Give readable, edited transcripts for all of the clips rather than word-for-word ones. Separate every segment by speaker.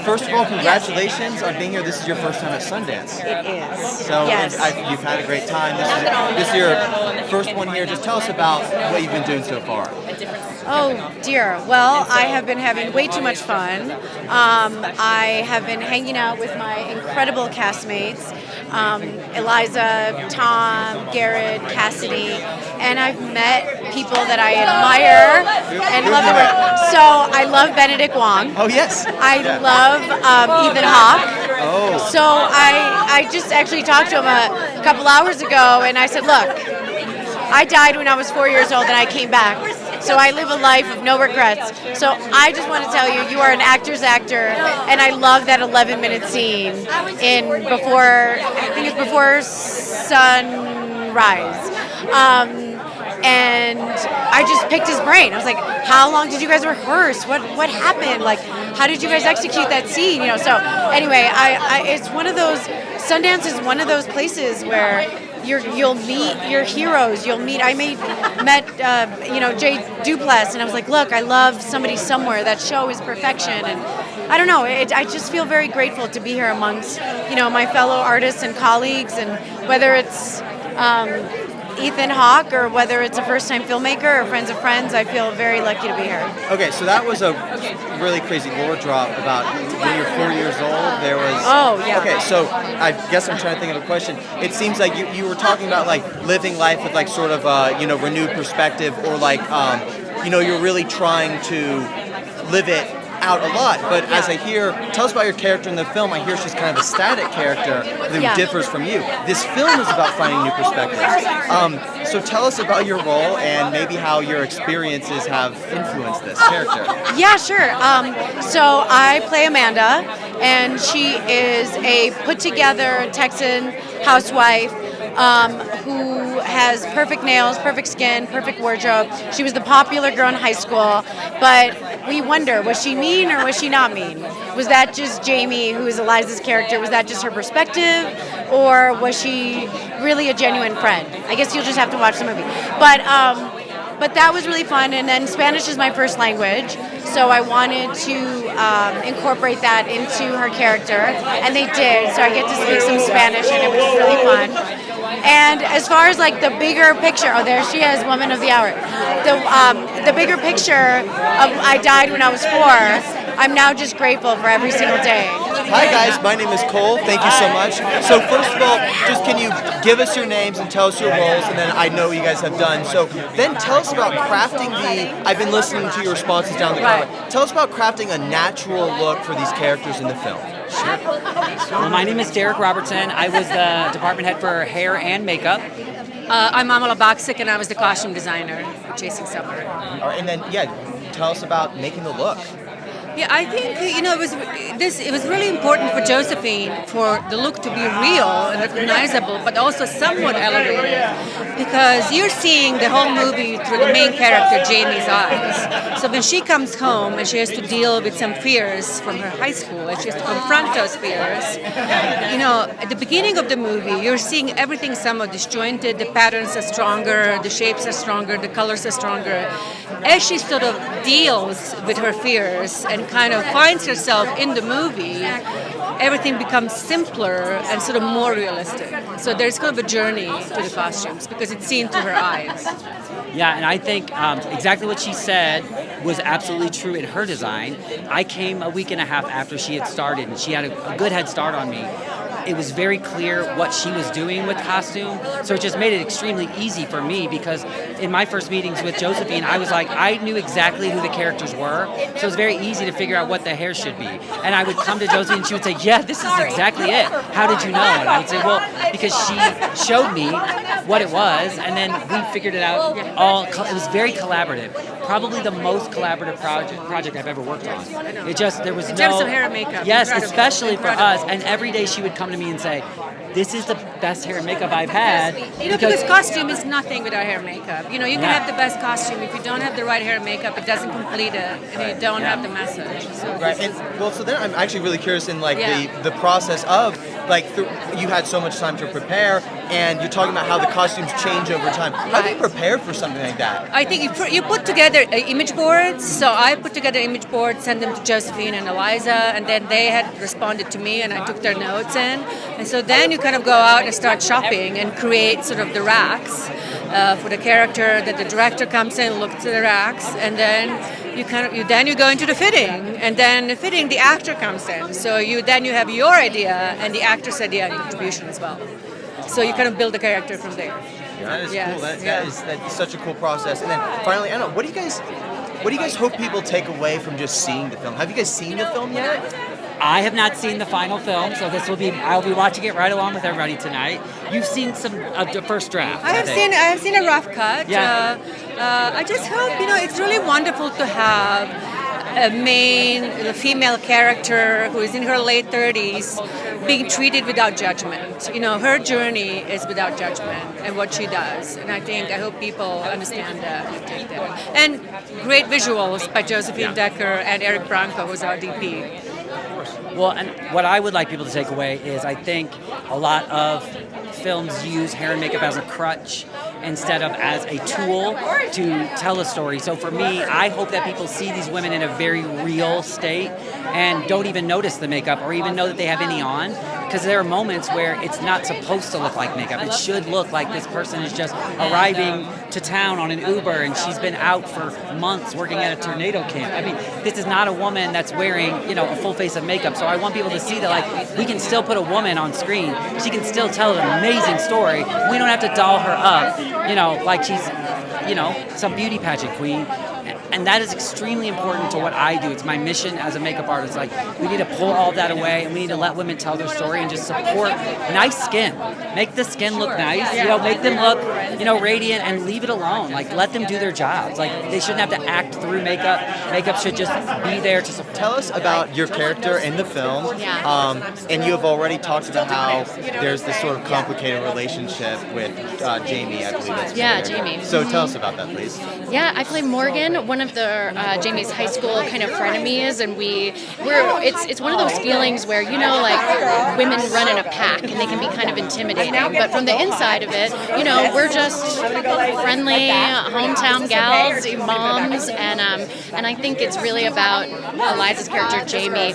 Speaker 1: first of all, congratulations on being here. This is your first time at Sundance.
Speaker 2: It is.
Speaker 1: So
Speaker 2: Yes.
Speaker 1: you've had a great time. This is your first one here. Just tell us about what you've been doing so far.
Speaker 2: Oh dear. Well, I have been having way too much fun. I have been hanging out with my incredible castmates, Eliza, Tom, Garrett, Cassidy, and I've met people that I admire and love. So I love Benedict Wong.
Speaker 1: Oh yes.
Speaker 2: I love Ethan Hawke.
Speaker 1: Oh.
Speaker 2: So I just actually talked to him a couple hours ago, and I said, look, I died when I was 4 years old, and I came back. So I live a life of no regrets. So I just want to tell you, you are an actor's actor, and I love that 11-minute scene I think it's before sunrise. And I just picked his brain. I was like, how long did you guys rehearse? What happened? Like, how did you guys execute that scene? So anyway, it's one of those, Sundance is one of those places where you'll meet your heroes. I met Jay Duplass, and I was like, look, I love Somebody Somewhere. That show is perfection, and I don't know. I just feel very grateful to be here amongst my fellow artists and colleagues, and whether it's Ethan Hawke or whether it's a first-time filmmaker or friends of friends, I feel very lucky to be here.
Speaker 1: Okay, so that was a really crazy lore drop about when you're 4 years old. There was.
Speaker 2: Oh yeah.
Speaker 1: Okay, so I guess I'm trying to think of a question. It seems like you were talking about like living life with like sort of renewed perspective, or like you're really trying to live it out a lot. But as I hear, tell us about your character in the film. I hear she's kind of a static character that differs from you. This film is about finding new perspectives. So tell us about your role and maybe how your experiences have influenced this character.
Speaker 2: Yeah, sure. So I play Amanda, and she is a put-together Texan housewife who has perfect nails, perfect skin, perfect wardrobe. She was the popular girl in high school, but we wonder, was she mean or was she not mean? Was that just Jamie, who is Eliza's character, was that just her perspective, or was she really a genuine friend? I guess you'll just have to watch the movie. But that was really fun, and then Spanish is my first language, so I wanted to incorporate that into her character, and they did, so I get to speak some Spanish, and it was really fun. And as far as like the bigger picture, oh, there she is, woman of the hour. The bigger picture of I died when I was 4, I'm now just grateful for every single day.
Speaker 1: Hi guys, my name is Cole. Thank you so much. So first of all, just can you give us your names and tell us your roles, and then I know what you guys have done. So then tell us about crafting I've been listening to your responses down the comment. Tell us about crafting a natural look for these characters in the film.
Speaker 3: Sure. Well, my name is Derek Robertson. I was the department head for hair and makeup.
Speaker 4: I'm Amela Baksic, and I was the costume designer for Chasing Summer.
Speaker 1: All right, and then tell us about making the look.
Speaker 4: Yeah, I think it was really important for Josephine for the look to be real and recognizable, but also somewhat elevated, because you're seeing the whole movie through the main character Jamie's eyes. So when she comes home and she has to deal with some fears from her high school, and she has to confront those fears, at the beginning of the movie, you're seeing everything somewhat disjointed. The patterns are stronger, the shapes are stronger, the colors are stronger. As she sort of deals with her fears and kind of finds herself in the movie, everything becomes simpler and sort of more realistic. So there's kind of a journey to the costumes because it's seen through her eyes.
Speaker 3: Yeah, and I think exactly what she said was absolutely true in her design. I came a week and a half after she had started, and she had a good head start on me. It was very clear what she was doing with costume, so it just made it extremely easy for me, because in my first meetings with Josephine, I knew exactly who the characters were, so it was very easy to figure out what the hair should be. And I would come to Josephine and she would say, yeah, this is exactly it. How did you know? And I would say, well, because she showed me what it was, and then we figured it out. It was very collaborative. Probably the most collaborative project I've ever worked on. There was
Speaker 4: in terms of hair and makeup.
Speaker 3: Yes,
Speaker 4: incredible.
Speaker 3: especially
Speaker 4: Incredible.
Speaker 3: for us. And every day she would come to me and say, this is the best hair and makeup I've had.
Speaker 4: Because costume is nothing without hair and makeup. You can have the best costume. If you don't have the right hair and makeup, it doesn't complete it, and you don't have the message. So
Speaker 1: right. So then I'm actually really curious in the process of like you had so much time to prepare, and you're talking about how the costumes change over time. How do you prepare for something like that?
Speaker 4: I think you put together image boards. So I put together image boards, sent them to Josephine and Eliza, and then they had responded to me, and I took their notes in. And so then you kind of go out and start shopping and create sort of the racks for the character. That the director comes in, looks at the racks, and then you go into the fitting, and then the fitting, the actor comes in. So you have your idea and the actor's idea and contribution as well. So you kind of build the character from there.
Speaker 1: That is cool. That's such a cool process. And then finally, I don't know, what do you guys hope people take away from just seeing the film? Have you guys seen the film yet?
Speaker 3: I have not seen the final film, so I'll be watching it right along with everybody tonight. You've seen some of the first draft.
Speaker 4: I have seen a rough cut.
Speaker 3: Yeah.
Speaker 4: I just hope, it's really wonderful to have a female character who is in her late 30s being treated without judgment. Her journey is without judgment and what she does. And I hope people understand that. And great visuals by Josephine Decker and Eric Branco, who's our DP.
Speaker 3: Well, and what I would like people to take away is I think a lot of films use hair and makeup as a crutch instead of as a tool to tell a story. So for me, I hope that people see these women in a very real state and don't even notice the makeup or even know that they have any on, because there are moments where it's not supposed to look like makeup. It should look like this person is just arriving to town on an Uber and she's been out for months working at a tornado camp. I mean, this is not a woman that's wearing, a full face of makeup. So I want people to see that, we can still put a woman on screen. She can still tell an amazing story. We don't have to doll her up, like she's, some beauty pageant queen. And that is extremely important to what I do. It's my mission as a makeup artist. We need to pull all that away, and we need to let women tell their story and just support nice skin. Make the skin look nice. Make them look, radiant, and leave it alone. Let them do their jobs. They shouldn't have to act through makeup. Makeup should just be there to support.
Speaker 1: Tell us about your character in the film. And you have already talked about how there's this sort of complicated relationship with Jamie, I believe that's
Speaker 2: Jamie.
Speaker 1: So tell us about that, please.
Speaker 2: Yeah, I play Morgan, one of the Jamie's high school kind of frenemies, and it's one of those feelings where women run in a pack and they can be kind of intimidating, but from the inside of it, we're just friendly hometown gals, moms, and I think it's really about Eliza's character Jamie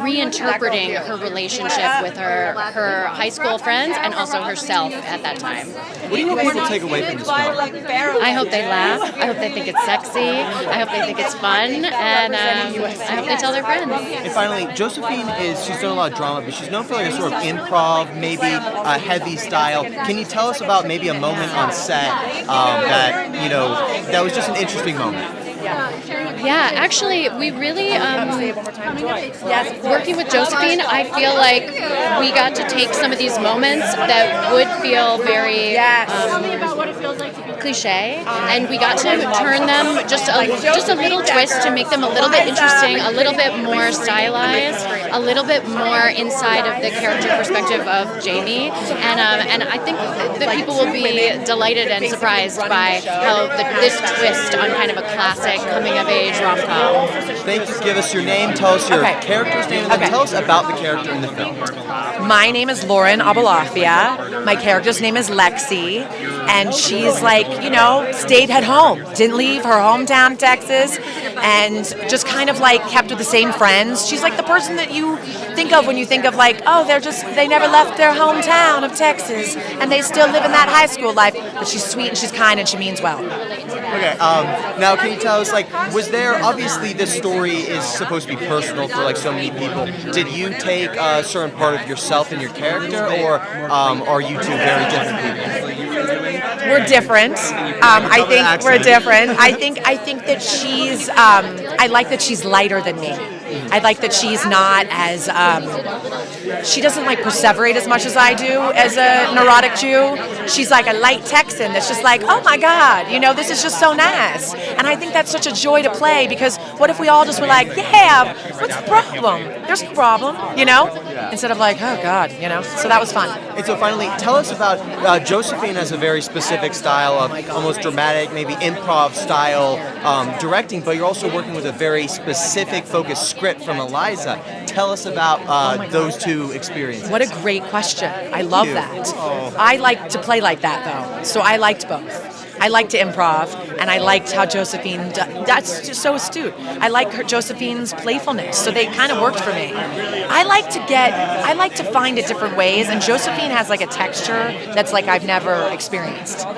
Speaker 2: reinterpreting her relationship with her high school friends and also herself at that time.
Speaker 1: What do you hope people take away from this film?
Speaker 2: I hope they laugh. I hope they think it's sexy. I hope they think it's fun, and I hope they tell their friends.
Speaker 1: And finally, Josephine she's done a lot of drama, but she's known for a sort of improv, maybe a heavy style. Can you tell us about maybe a moment on set that was just an interesting moment?
Speaker 2: Yeah, actually, we really, working with Josephine, I feel like we got to take some of these moments that would feel very cliche, and we got to turn them just a little twist to make them a little bit interesting, a little bit more stylized, a little bit more inside of the character perspective of Jamie, and I think that people will be delighted and surprised by how this twist on kind of a classic coming-of-age rom-com.
Speaker 1: Thank you. Give us your name, tell us your character's name, and then tell us about the character in the film.
Speaker 5: My name is Lauren Aboulafia. My character's name is Lexi, and she's stayed at home, didn't leave her hometown, Texas, and just kind of kept with the same friends. She's the person that you think of when you think of they never left their hometown of Texas, and they still live in that high school life, but she's sweet and she's kind and she means well.
Speaker 1: Okay, now can you tell us, was there, obviously this story is supposed to be personal for so many people. Did you take a certain part of yourself in your character, or are you two very different people?
Speaker 5: We're different. I think we're different. I think that she's, I like that she's lighter than me. I like that she's not as, she doesn't perseverate as much as I do as a neurotic Jew. She's like a light Texan that's just oh my God, this is just so nice. And I think that's such a joy to play, because what if we all just were yeah, what's the problem? There's no problem, Instead of oh God, so that was fun.
Speaker 1: And so finally, tell us about, Josephine has a very specific style of almost dramatic, maybe improv style directing, but you're also working with a very specific, focused script from Eliza. Tell us about those two experiences.
Speaker 5: What a great question. I love
Speaker 1: you.
Speaker 5: that.
Speaker 1: Oh.
Speaker 5: I like to play like that, though. So I liked both. I liked to improv, and I liked how Josephine, that's just so astute. I like Josephine's playfulness, so they kind of worked for me. I like to find it different ways, and Josephine has like a texture that's like I've never experienced.